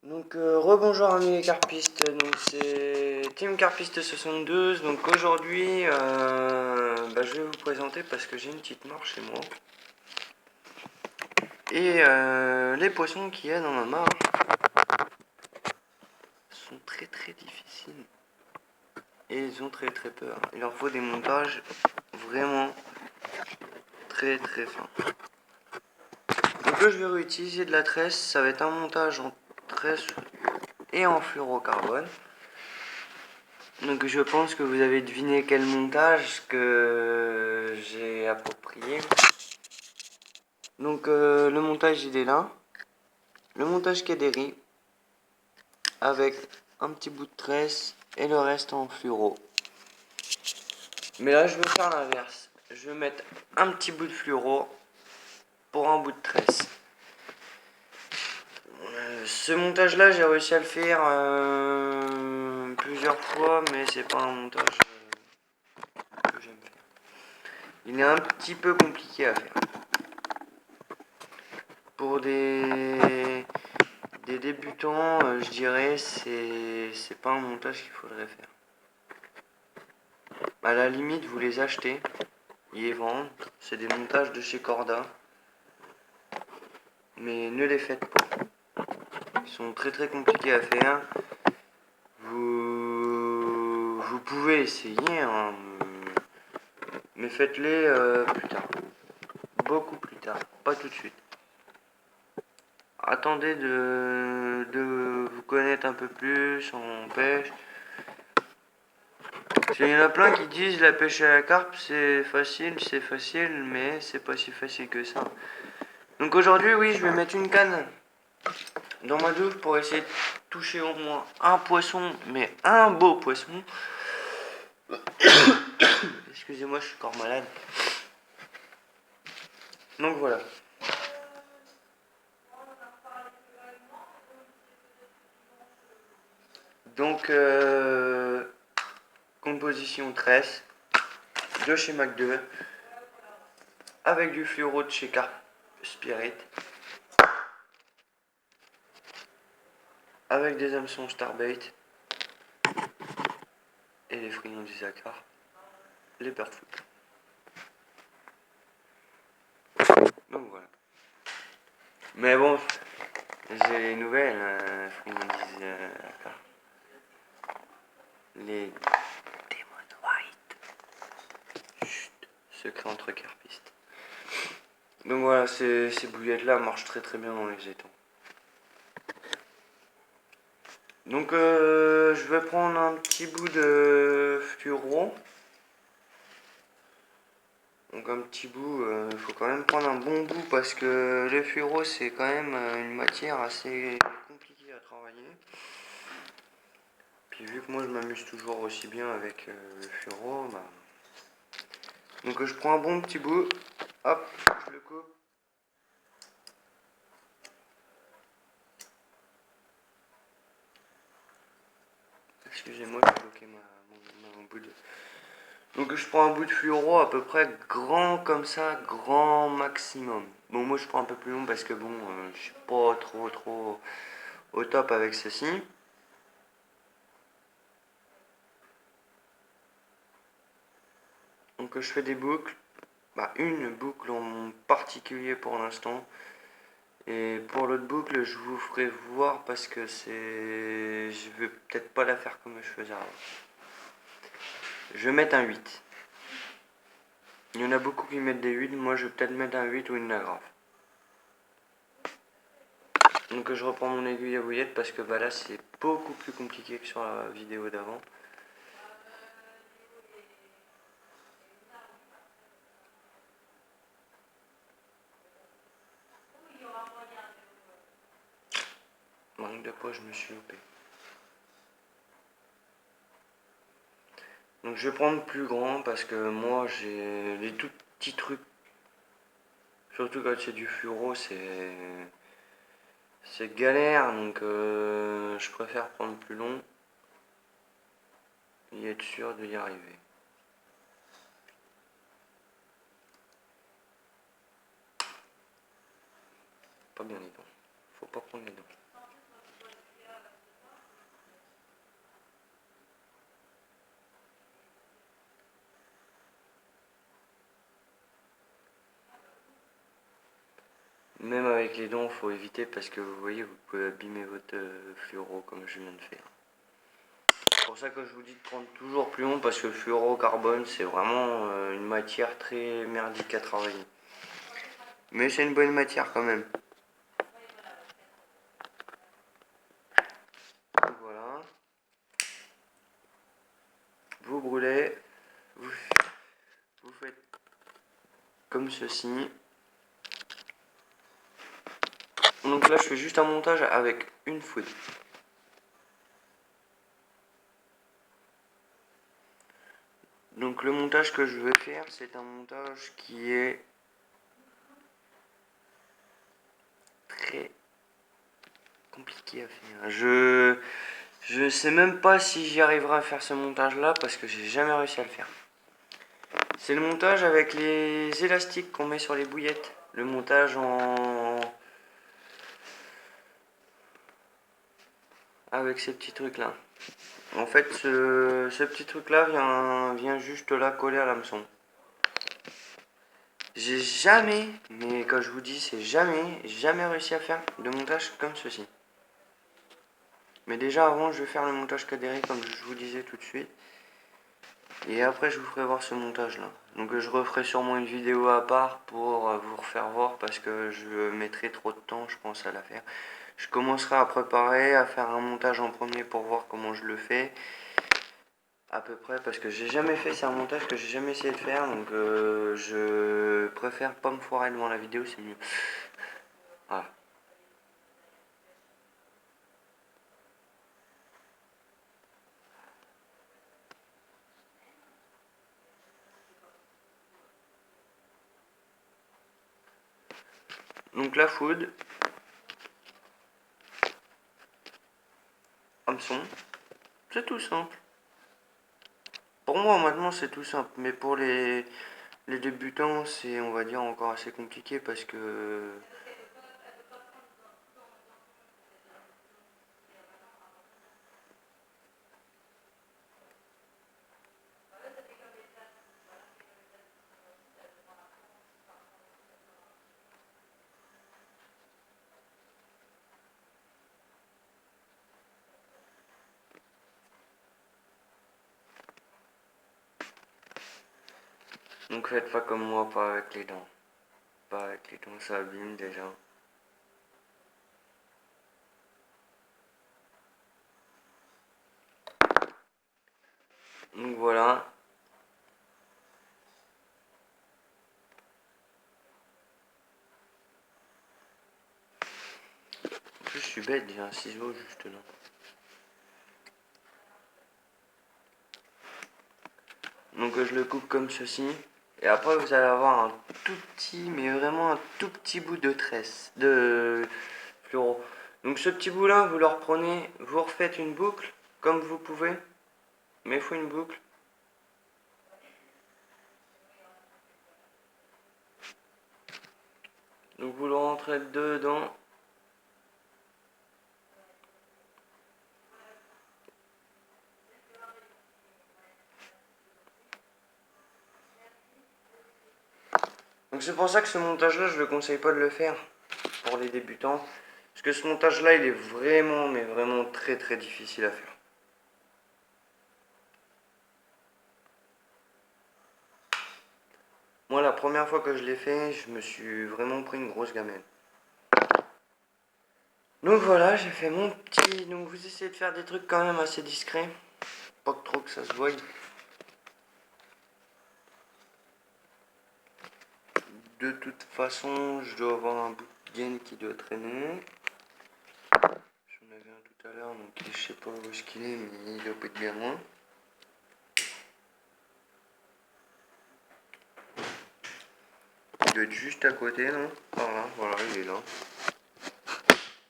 Donc rebonjour amis carpistes, donc c'est Team Carpiste 72. Donc aujourd'hui je vais vous présenter parce que j'ai une petite mare chez moi. Et les poissons qu'il y a dans ma mare sont très difficiles. Et ils ont très peur. Il leur faut des montages vraiment très fins. Donc là je vais réutiliser de la tresse, ça va être un montage en tresse et en fluorocarbone. Donc je pense que vous avez deviné quel montage que j'ai approprié. Donc le montage il est là. Le montage Kaderi avec un petit bout de tresse et le reste en fluoro. Mais là je vais faire l'inverse. Je vais mettre un petit bout de fluoro pour un bout de tresse. Ce montage là j'ai réussi à le faire plusieurs fois, mais c'est pas un montage que j'aime faire. Il est un petit peu compliqué à faire. Pour des débutants, je dirais, c'est pas un montage qu'il faudrait faire. À la limite, vous les achetez, ils les vendent. C'est des montages de chez Corda. Mais ne les faites pas. Ils sont très compliqués à faire. Vous pouvez essayer, hein, mais faites-les plus tard. Beaucoup plus tard, pas tout de suite. Attendez de vous connaître un peu plus en pêche. Il y en a plein qui disent la pêche à la carpe c'est facile, mais c'est pas si facile que ça. Donc aujourd'hui, oui, je vais mettre une canne dans ma douche pour essayer de toucher au moins un poisson, mais un beau poisson. Excusez-moi, je suis encore malade. Donc voilà. Donc composition tresse de chez Mac 2 avec du fluoro de chez Carp Spirit, avec des hameçons Starbait et les friands d'Isaacar, les Perfouts. Donc voilà. Mais bon, j'ai les nouvelles, friands d'Isaacar. Les Demon White. Chut, secret entre carpistes. Donc voilà, ces bouillettes là marchent très bien dans les étangs. Donc je vais prendre un petit bout de fluoro. Donc un petit bout, il faut quand même prendre un bon bout parce que le fluoro c'est quand même une matière assez compliquée à travailler. Puis vu que moi je m'amuse toujours aussi bien avec le fluoro, donc je prends un bon petit bout, hop, je le coupe. Excusez-moi, j'ai bloqué mon bout de... Donc je prends un bout de fluoro à peu près grand comme ça, grand maximum. Bon, moi je prends un peu plus long parce que bon, je suis pas trop au top avec ceci. Donc je fais des boucles, une boucle en particulier pour l'instant. Et pour l'autre boucle, je vous ferai voir parce que je vais peut-être pas la faire comme je faisais avant. Je vais mettre un 8. Il y en a beaucoup qui mettent des 8, moi je vais peut-être mettre un 8 ou une agrafe. Donc je reprends mon aiguille à bouillette parce que là c'est beaucoup plus compliqué que sur la vidéo d'avant. Manque de poids, je me suis loupé. Donc je vais prendre plus grand parce que moi j'ai les tout petits trucs. Surtout quand c'est du fluoro, c'est galère, donc je préfère prendre plus long et être sûr de y arriver. Pas bien les dents. Faut pas prendre les dents. Même avec les dents, faut éviter parce que vous voyez, vous pouvez abîmer votre fluoro comme je viens de faire. C'est pour ça que je vous dis de prendre toujours plus long parce que le fluorocarbone c'est vraiment une matière très merdique à travailler. Mais c'est une bonne matière quand même. Donc voilà. Vous brûlez. Vous faites comme ceci. Donc là je fais juste un montage avec une fouille. Donc le montage que je vais faire, c'est un montage qui est très compliqué à faire. Je sais même pas si j'y arriverai à faire ce montage là parce que j'ai jamais réussi à le faire. C'est le montage avec les élastiques qu'on met sur les bouillettes. Le montage avec ces petits trucs là. En fait ce petit truc là vient juste là coller à l'hameçon. J'ai jamais, mais quand je vous dis c'est jamais réussi à faire de montage comme ceci. Mais déjà avant je vais faire le montage cadéré comme je vous disais tout de suite. Et après je vous ferai voir ce montage là. Donc je referai sûrement une vidéo à part pour vous refaire voir parce que je mettrai trop de temps je pense à la faire. Je commencerai à préparer, à faire un montage en premier pour voir comment je le fais. À peu près parce que j'ai jamais fait, c'est un montage que j'ai jamais essayé de faire. Donc je préfère pas me foirer devant la vidéo, c'est mieux. Voilà. Donc la food, hameçon, c'est tout simple. Pour moi maintenant c'est tout simple, mais pour les débutants c'est on va dire encore assez compliqué parce que donc faites pas comme moi, pas avec les dents. Pas avec les dents, ça abîme déjà. Donc voilà. En plus je suis bête, j'ai un ciseau juste là. Donc je le coupe comme ceci. Et après vous allez avoir un tout petit, mais vraiment un tout petit bout de tresse, de fluoro. Donc ce petit bout là, vous le reprenez, vous refaites une boucle, comme vous pouvez. Mais il faut une boucle. Donc vous le rentrez dedans. Donc c'est pour ça que ce montage là je ne conseille pas de le faire pour les débutants. Parce que ce montage là il est vraiment mais vraiment très très difficile à faire. Moi la première fois que je l'ai fait je me suis vraiment pris une grosse gamelle. Donc voilà j'ai fait mon petit... Donc vous essayez de faire des trucs quand même assez discrets. Pas trop que ça se voie. De toute façon je dois avoir un bout de gaine qui doit traîner. J'en avais un tout à l'heure donc je sais pas où est-ce qu'il est mais il doit pas être bien loin. Il doit être juste à côté là. Voilà, il est là.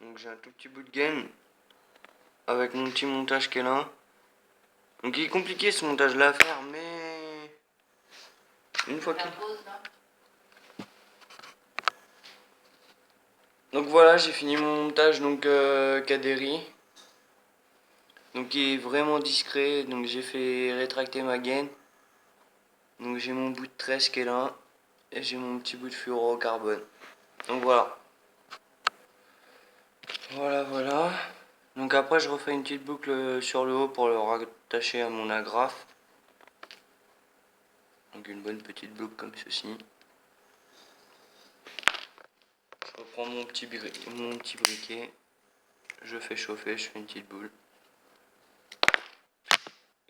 Donc j'ai un tout petit bout de gaine avec mon petit montage qui est là. Donc il est compliqué ce montage là à faire mais une fois qu'il... Donc voilà j'ai fini mon montage donc Kaderi. Donc il est vraiment discret donc j'ai fait rétracter ma gaine. Donc j'ai mon bout de tresse qui est là et j'ai mon petit bout de fluorocarbone. Donc voilà. Voilà. Donc après je refais une petite boucle sur le haut pour le rattacher à mon agrafe. Donc une bonne petite boucle comme ceci. Je reprends mon petit briquet. Je fais chauffer, je fais une petite boule.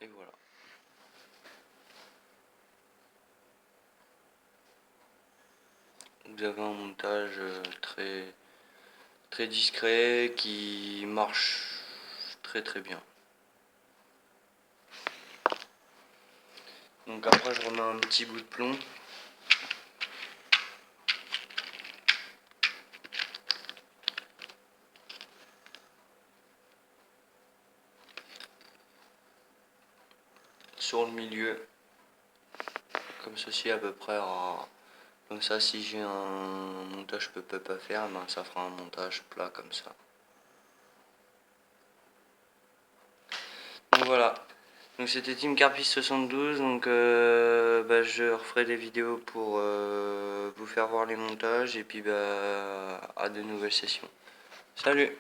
Et voilà. Vous avez un montage très discret qui marche très bien. Donc après je remets un petit bout de plomb. Sur le milieu. Comme ceci à peu près. Comme ça si j'ai un montage que je peux pas faire, ben ça fera un montage plat comme ça. Donc voilà. Donc c'était Team Carpis 72, donc je referai des vidéos pour vous faire voir les montages et puis à de nouvelles sessions. Salut!